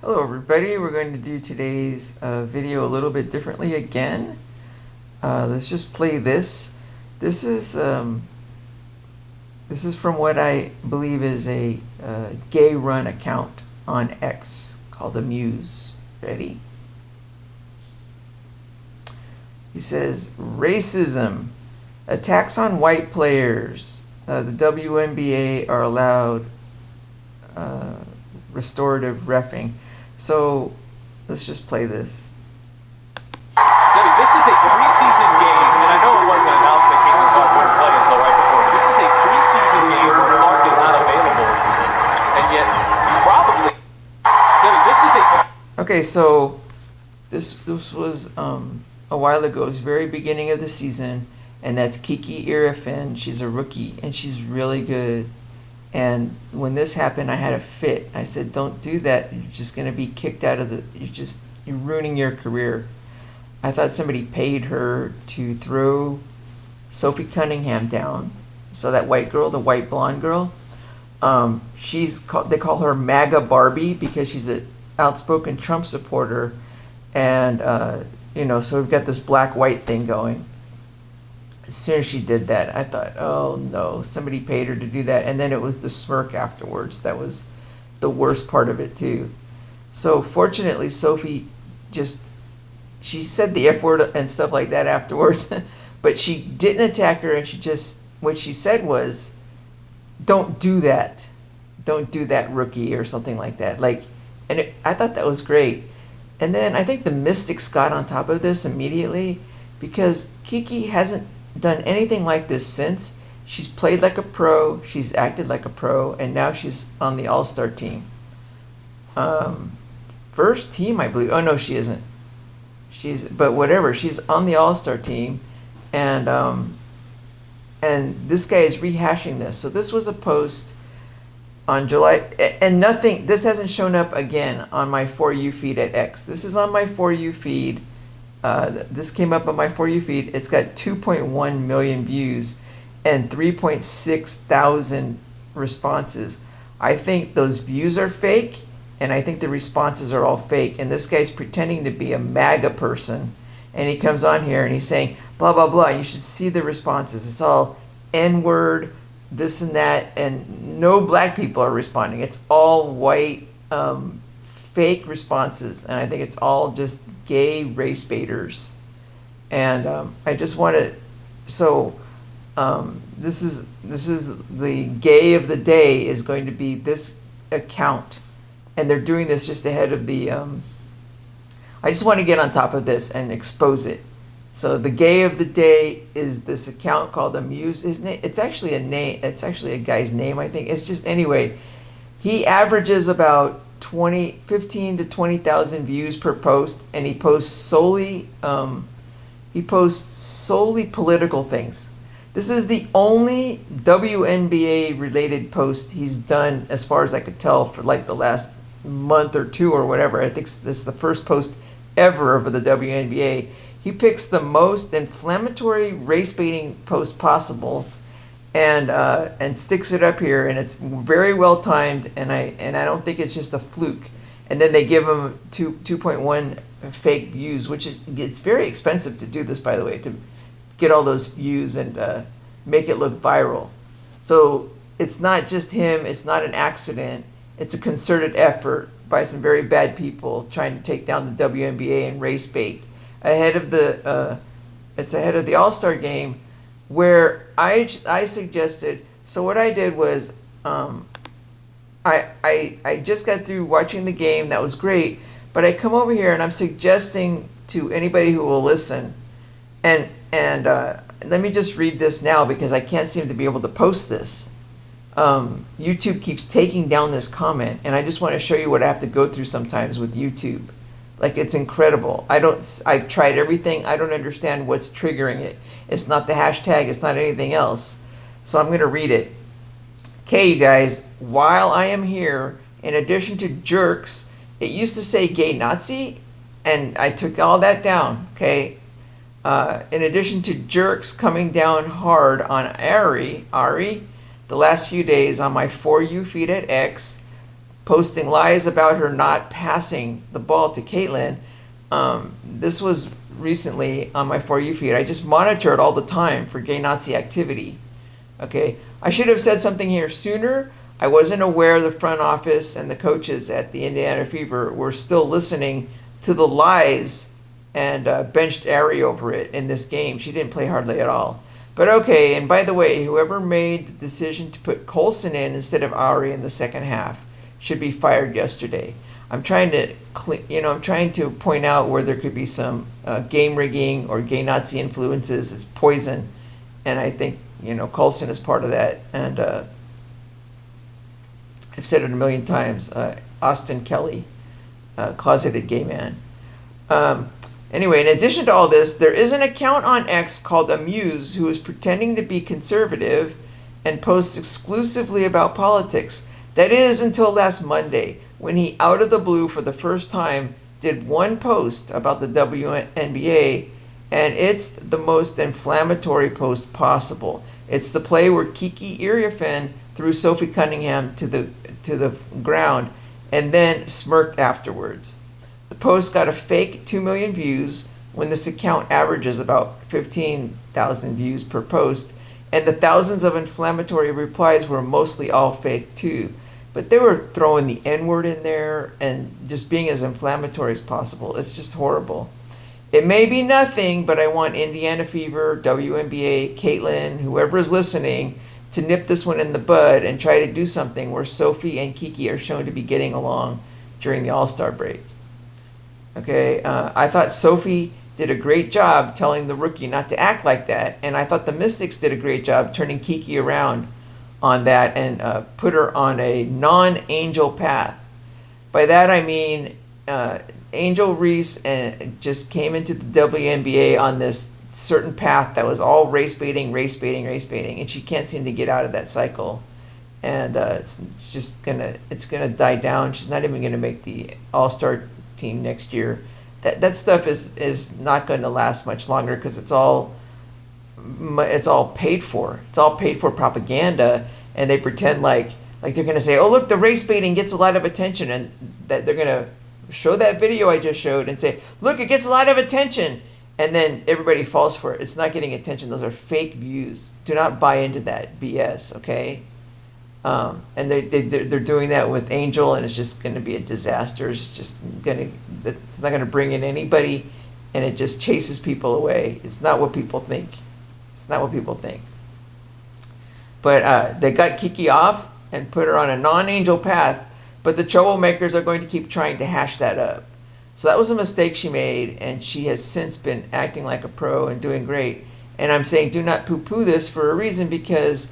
Hello everybody, we're going to do today's video a little bit differently again. Let's just play this. This is from what I believe is a gay run account on X called the Muse. Ready? He says, racism, attacks on white players. The WNBA are allowed restorative reffing. So let's just play this. Debbie, this is a preseason game, and I know it wasn't announced that Caitlin Clark wouldn't play until right before. This is a preseason game where Clark is not available, and yet probably, Debbie, this is a. Okay, so this was a while ago. It was very beginning of the season, and that's Kiki Irifin. She's a rookie, and she's really good. And when this happened, I had a fit. I said, don't do that. You're just going to be kicked out of the, you're ruining your career. I thought somebody paid her to throw Sophie Cunningham down. So that white girl, the white blonde girl, they call her MAGA Barbie because she's an outspoken Trump supporter. And, so we've got this black-white thing going. As soon as she did that, I thought, oh no, somebody paid her to do that. And then it was the smirk afterwards. That was the worst part of it too. So fortunately, Sophie she said the F word and stuff like that afterwards, but she didn't attack her, and what she said was, don't do that. Don't do that, rookie, or something like that. I thought that was great. And then I think the Mystics got on top of this immediately because Kiki hasn't done anything like this since. She's played like a pro, she's acted like a pro, and now she's on the All Star team. First team, I believe. Oh no, she isn't. But whatever. She's on the All Star team, and this guy is rehashing this. So this was a post on July, and nothing. This hasn't shown up again on my For You feed at X. This is on my For You feed. This came up on my For You feed. It's got 2.1 million views and 3.6 thousand responses. I think those views are fake, and I think the responses are all fake. And this guy's pretending to be a MAGA person, and he comes on here and he's saying blah blah blah. You should see the responses. It's all N-word, this and that, and no black people are responding. It's all white, fake responses, and I think it's all just gay race baiters. And I just want to, this is the gay of the day is going to be this account, and they're doing this just ahead of the I just want to get on top of this and expose it. So the gay of the day is this account called the Muse. His name, it's actually a guy's name, I think. It's just, anyway, he averages about 15 to 20,000 views per post, and he posts solely political things. This is the only WNBA related post he's done, as far as I could tell, for like the last month or two or whatever. I think this is the first post ever of the WNBA. He picks the most inflammatory race baiting post possible, and sticks it up here, and it's very well timed, and I don't think it's just a fluke. And then they give him 2.1 fake views, which it's very expensive to do this, by the way, to get all those views and make it look viral. So it's not just him, it's not an accident, it's a concerted effort by some very bad people trying to take down the WNBA and race bait ahead of the All Star game, where I suggested. So what I did was, I just got through watching the game. That was great, but I come over here and I'm suggesting to anybody who will listen, and let me just read this now because I can't seem to be able to post this. YouTube keeps taking down this comment, and I just want to show you what I have to go through sometimes with YouTube. Like, it's incredible. I've tried everything. I don't understand what's triggering it. It's not the hashtag. It's not anything else. So I'm going to read it. Okay, you guys, while I am here, in addition to jerks, it used to say gay Nazi, and I took all that down, okay? In addition to jerks coming down hard on Ari, the last few days on my For You feed at X, posting lies about her not passing the ball to Caitlin. This was recently on my For You feed. I just monitor it all the time for gay Nazi activity. Okay, I should have said something here sooner. I wasn't aware the front office and the coaches at the Indiana Fever were still listening to the lies and benched Ari over it in this game. She didn't play hardly at all. But okay, and by the way, whoever made the decision to put Colson in instead of Ari in the second half should be fired yesterday. I'm trying to point out where there could be some game rigging or gay Nazi influences. It's poison, and I think Colson is part of that. And I've said it a million times. Austin Kelly, closeted gay man. Anyway, in addition to all this, there is an account on X called Amuse who is pretending to be conservative and posts exclusively about politics. That is until last Monday, when he, out of the blue for the first time, did one post about the WNBA, and it's the most inflammatory post possible. It's the play where Kiki Iriafen threw Sophie Cunningham to the ground and then smirked afterwards. The post got a fake 2 million views when this account averages about 15,000 views per post, and the thousands of inflammatory replies were mostly all fake too. But they were throwing the N-word in there and just being as inflammatory as possible. It's just horrible. It may be nothing, but I want Indiana Fever, WNBA, Caitlin, whoever is listening, to nip this one in the bud and try to do something where Sophie and Kiki are shown to be getting along during the All Star break. Okay, I thought Sophie did a great job telling the rookie not to act like that, and I thought the Mystics did a great job turning Kiki around on that and put her on a non-Angel path. By that I mean Angel Reese just came into the WNBA on this certain path that was all race baiting, and she can't seem to get out of that cycle. And it's gonna die down. She's not even gonna make the All Star team next year. That stuff is not going to last much longer because it's all paid for. It's all paid for propaganda, and they pretend like they're going to say, "Oh, look, the race baiting gets a lot of attention," and that they're going to show that video I just showed and say, "Look, it gets a lot of attention," and then everybody falls for it. It's not getting attention. Those are fake views. Do not buy into that BS. Okay. And they're doing that with Angel, and it's just going to be a disaster. It's not going to bring in anybody, and it just chases people away. It's not what people think. But they got Kiki off and put her on a non-Angel path, but the troublemakers are going to keep trying to hash that up. So that was a mistake she made, and she has since been acting like a pro and doing great. And I'm saying do not poo-poo this for a reason, because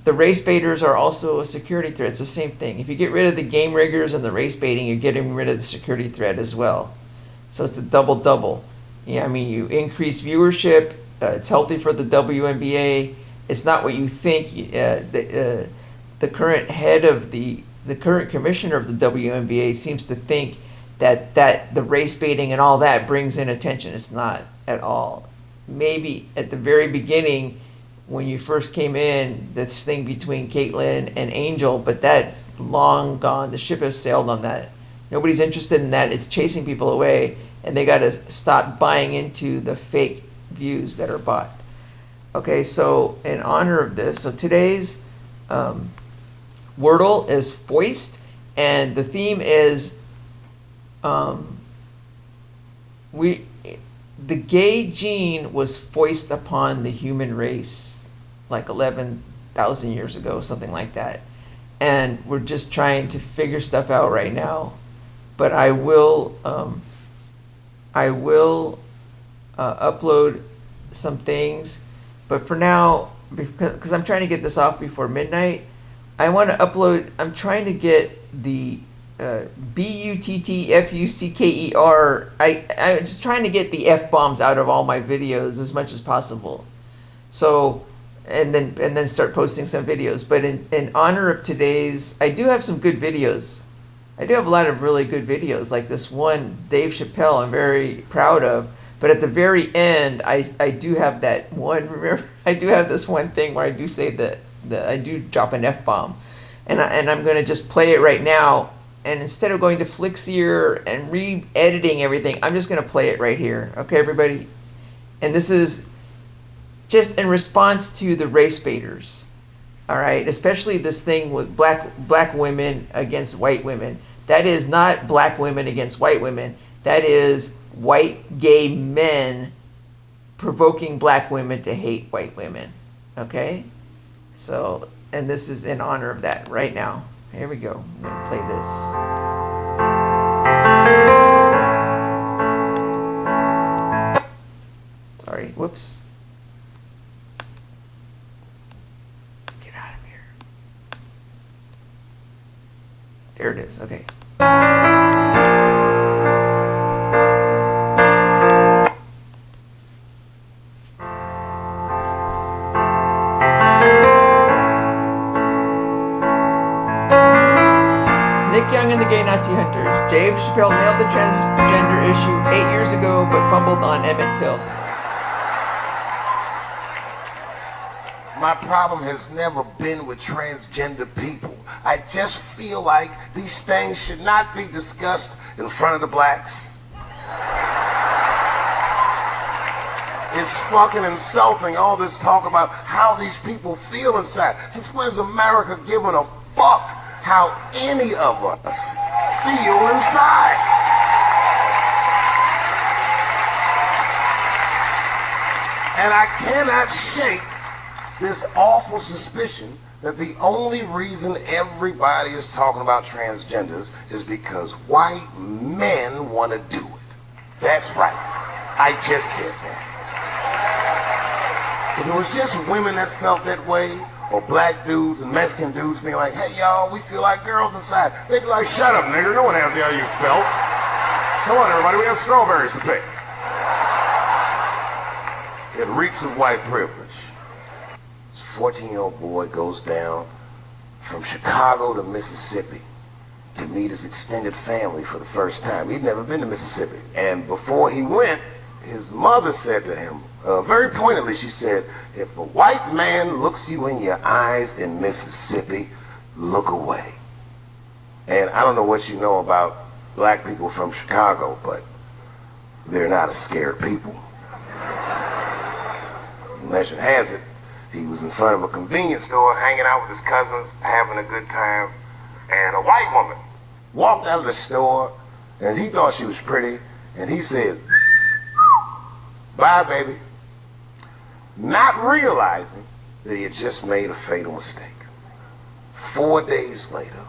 the race baiters are also a security threat. It's the same thing. If you get rid of the game riggers and the race baiting, you're getting rid of the security threat as well. So it's a double-double. Yeah, I mean, you increase viewership. It's healthy for the WNBA. It's not what you think. The current head of the current commissioner of the WNBA seems to think that the race baiting and all that brings in attention. It's not at all. Maybe at the very beginning, when you first came in, this thing between Caitlin and Angel, but that's long gone. The ship has sailed on that. Nobody's interested in that. It's chasing people away, and they got to stop buying into the fake views that are bought. Okay, so in honor of this, so today's Wordle is FOIST, and the theme is the gay gene was foisted upon the human race like 11,000 years ago, something like that. And we're just trying to figure stuff out right now. But I will upload some things. But for now, because I'm trying to get this off before midnight, I want to upload, I'm trying to get the BUTTFUCKER. I'm just trying to get the F-bombs out of all my videos as much as possible. So, and then start posting some videos. But in honor of today's, I do have some good videos. I do have a lot of really good videos, like this one, Dave Chappelle, I'm very proud of. But at the very end, I do have that one, remember, I do have this one thing where I do say that I do drop an F-bomb. And I'm going to just play it right now and instead of going to Flixier and re-editing everything, I'm just going to play it right here. Okay, everybody? And this is just in response to the race baiters. All right, especially this thing with black women against white women. That is not black women against white women. That is white gay men provoking black women to hate white women. Okay? So, and this is in honor of that right now. Here we go. I'm going to play this. Sorry, whoops. Get out of here. There it is, okay. Nick Young and the Gay Nazi Hunters. Dave Chappelle nailed the transgender issue 8 years ago, but fumbled on Emmett Till. My problem has never been with transgender people. I just feel like these things should not be discussed in front of the blacks. It's fucking insulting, all this talk about how these people feel inside. Since when is America giving a fuck how any of us feel inside? And I cannot shake this awful suspicion that the only reason everybody is talking about transgenders is because white men want to do it. That's right. I just said that. If it was just women that felt that way, or black dudes and Mexican dudes being like, hey y'all, we feel like girls inside, they'd be like, shut up nigger, no one asked you how you felt. Come on everybody, we have strawberries to pick. It reeks of white privilege. This 14-year-old boy goes down from Chicago to Mississippi to meet his extended family for the first time. He'd never been to Mississippi. And before he went, his mother said to him, very pointedly, she said, if a white man looks you in your eyes in Mississippi, look away. And I don't know what you know about black people from Chicago, but they're not a scared people. Legend has it, he was in front of a convenience store hanging out with his cousins, having a good time, and a white woman walked out of the store, and he thought she was pretty, and he said, bye, baby. Not realizing that he had just made a fatal mistake. 4 days later,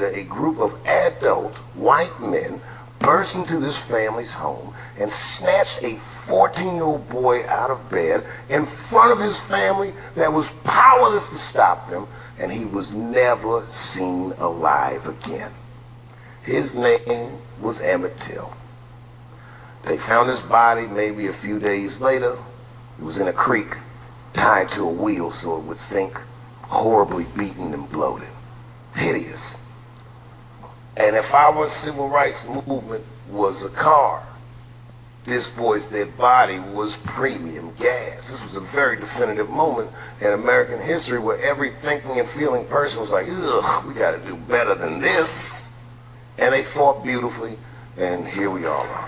a group of adult white men burst into this family's home and snatched a 14-year-old boy out of bed in front of his family that was powerless to stop them, and he was never seen alive again. His name was Emmett Till. They found his body maybe a few days later. It was in a creek, tied to a wheel so it would sink, horribly beaten and bloated. Hideous. And if our civil rights movement was a car, this boy's dead body was premium gas. This was a very definitive moment in American history where every thinking and feeling person was like, ugh, we gotta do better than this. And they fought beautifully, and here we all are.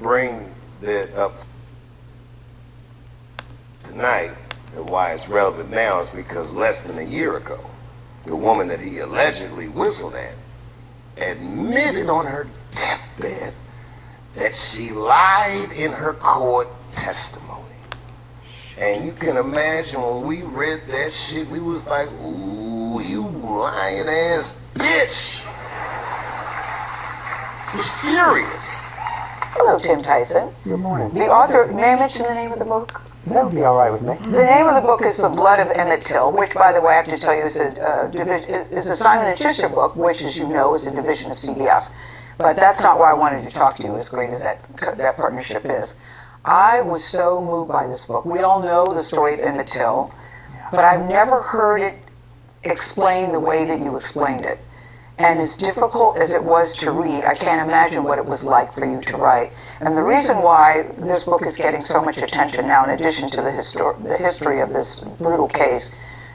bring that up tonight and why it's relevant now is because less than a year ago, the woman that he allegedly whistled at admitted on her deathbed that she lied in her court testimony. And you can imagine when we read that shit, we was like, ooh, you lying ass bitch. Was furious. Hello, Tim Tyson. Good morning. The author, may I mention the name of the book? That would be all right with me. The name of the book is The Blood of Emmett Till, which, by the way, I have to tell you is a Simon & Schuster book, which, as you know, is a division of CBS. But that's not why I wanted to talk to you, as great as that partnership is. I was so moved by this book. We all know the story of Emmett Till, but I've never heard it explained the way that you explained it. And as difficult as it was to read, I can't imagine what it was like for you to write. And the reason why this book is getting so much attention now, in addition to the history of this brutal case,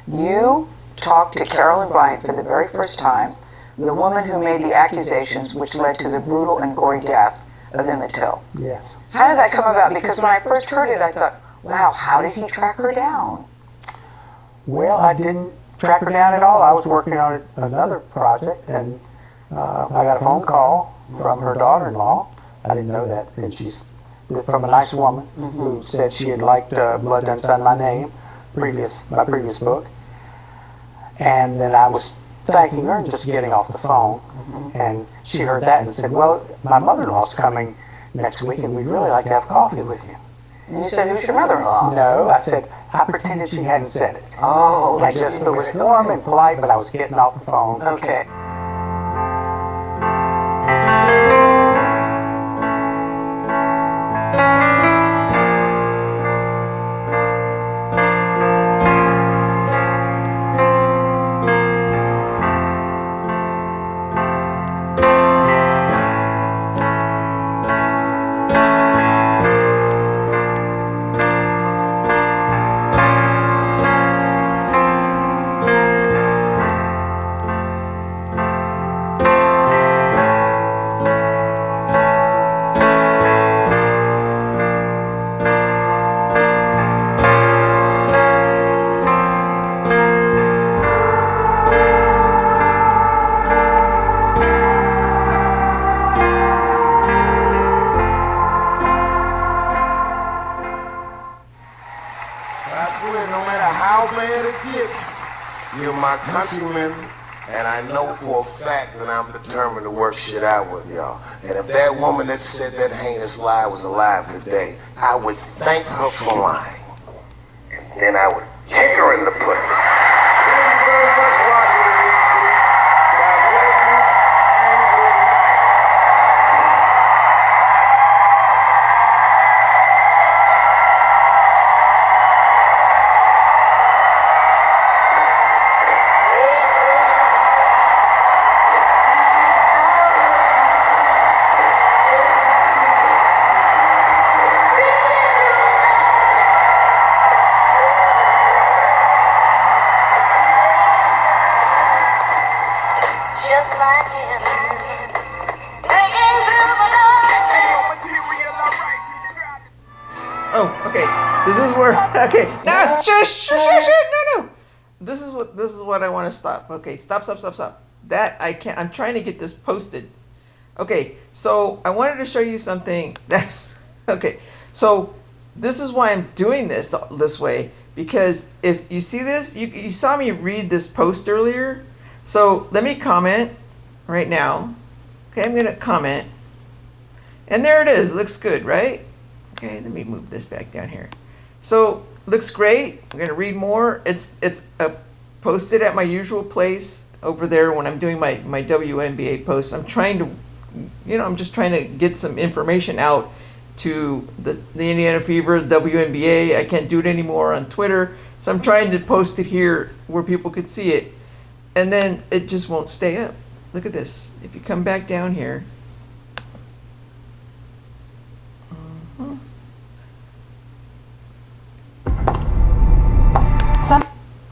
you talked to Carolyn Bryant for the very first time, the woman who made the accusations which led to the brutal and gory death of Emmett Till. Yes. How did that come about? Because when I first heard it, I thought, wow, how did he track her down? Well, I didn't track her down at all. I was working on another project, and I got a phone call from her daughter-in-law. I didn't know that. And she's from a nice woman who said she had liked Blood Done Signed My Name, my previous book. And then I was thanking her and just getting off the phone. And she heard that and said, well, my mother-in-law's coming next week, and we'd really like to have coffee with you. And you said, who's your mother-in-law? No, I said, I pretended she hadn't said it. Oh, I just, it was warm and polite, but I was getting off the phone. Okay. You're my countrymen, and I know for a fact that I'm determined to work shit out with y'all. And if that woman that said that heinous lie was alive today, I would thank her for lying. And then I would kick her in the pussy. Thank you very much, Washington, D.C. God bless you, and good night. Oh, okay. This is where. Okay, now, shush, no. This is what I want to stop. Okay, stop. That I can't. I'm trying to get this posted. Okay, so I wanted to show you something. That's okay. So this is why I'm doing this way, because if you see this, you saw me read this post earlier. So let me comment right now. Okay, I'm gonna comment, and there it is. Looks good, right? Okay, let me move this back down here. So looks great. I'm gonna read more. It's posted at my usual place over there when I'm doing my WNBA posts. I'm trying to, I'm just trying to get some information out to the Indiana Fever, the WNBA. I can't do it anymore on Twitter, so I'm trying to post it here where people could see it, and then it just won't stay up. Look at this. If you come back down here.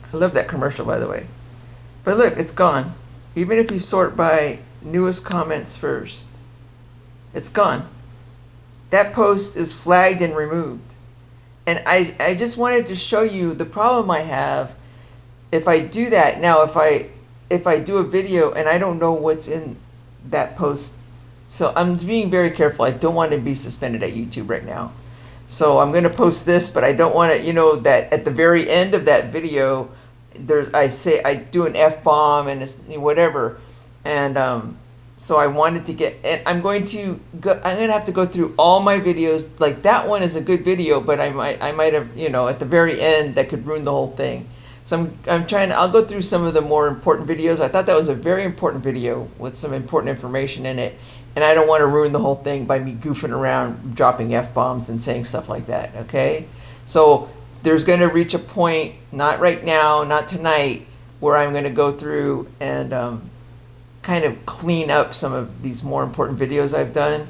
I love that commercial, by the way. But look, it's gone. Even if you sort by newest comments first, it's gone. that post is flagged and removed. And I just wanted to show you the problem I have if I do that. Now, if I do a video and I don't know what's in that post, so I'm being very careful. I don't want to be suspended at YouTube right now. So I'm going to post this, but I don't want to, that at the very end of that video, I do an F-bomb and it's whatever. And so I wanted to and I'm going to have to go through all my videos. Like that one is a good video, but I might have, at the very end that could ruin the whole thing. So I'll go through some of the more important videos. I thought that was a very important video with some important information in it. And I don't want to ruin the whole thing by me goofing around, dropping F-bombs and saying stuff like that, okay? So there's going to reach a point, not right now, not tonight, where I'm going to go through and kind of clean up some of these more important videos I've done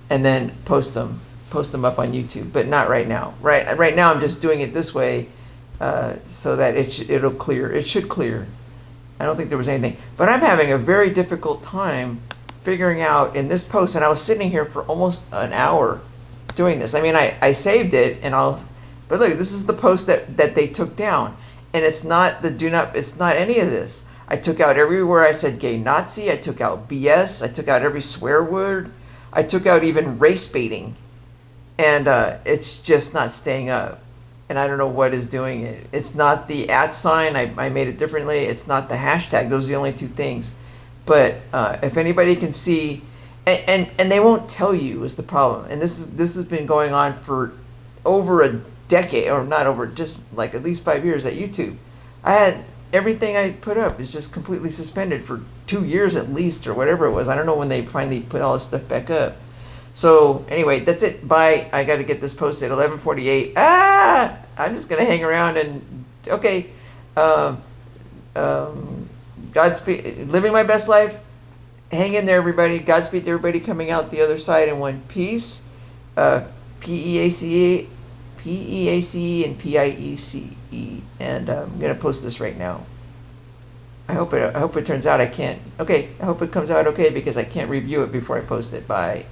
and then post them up on YouTube, but not right now. Right now I'm just doing it this way so that it'll clear. It should clear. I don't think there was anything. But I'm having a very difficult time figuring out in this post, and I was sitting here for almost an hour doing this. I mean, I saved it, but look, this is the post that they took down, and it's not it's not any of this. I took out everywhere I said gay Nazi, I took out BS, I took out every swear word, I took out even race baiting, and it's just not staying up, and I don't know what is doing it. It's not the @ sign, I made it differently, it's not the hashtag, those are the only two things. But if anybody can see, and they won't tell you is the problem. And this has been going on for over a decade, or not over, just like at least 5 years at YouTube. I had everything I put up is just completely suspended for 2 years at least, or whatever it was. I don't know when they finally put all this stuff back up. So anyway, that's it. Bye. I got to get this posted. 11:48. I'm just gonna hang around and okay. Godspeed, living my best life. Hang in there, everybody. Godspeed to everybody coming out the other side in one piece. PEACE, and PIECE. And I'm gonna post this right now. I hope it turns out I can't. Okay, I hope it comes out okay because I can't review it before I post it. Bye.